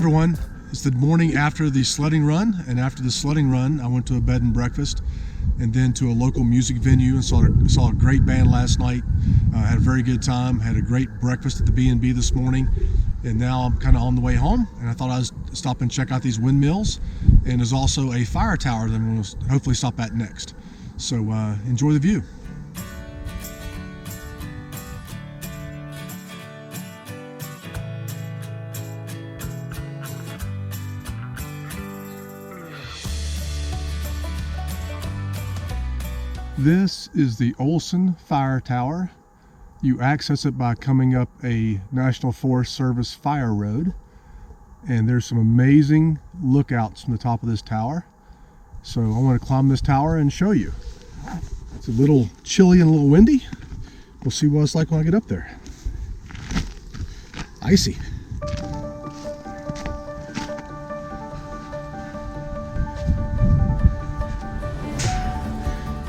everyone. It's the morning after the sledding run, and after the sledding run I went to a bed and breakfast and then to a local music venue and saw a great band last night. Had a very good time, had a great breakfast at the B&B this morning, and now I'm kind of on the way home, and I thought I'd stop and check out these windmills, and there's also a fire tower that I'm going to hopefully stop at next. So enjoy the view. This is the Olsen Fire Tower. You access it by coming up a National Forest Service fire road, and there's some amazing lookouts from the top of this tower. So I want to climb this tower and show you. It's a little chilly and a little windy. We'll see what it's like when I get up there. Icy.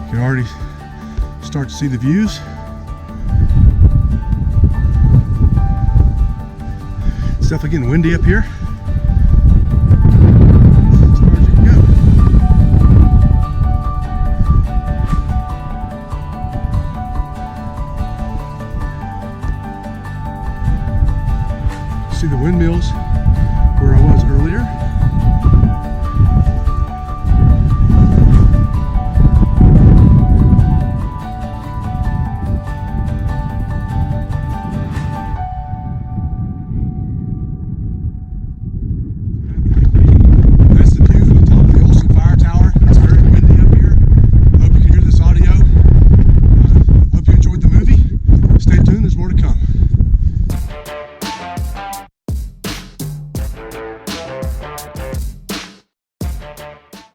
You can already start to see the views. It's definitely getting windy up here. As far as you can go. See the windmills.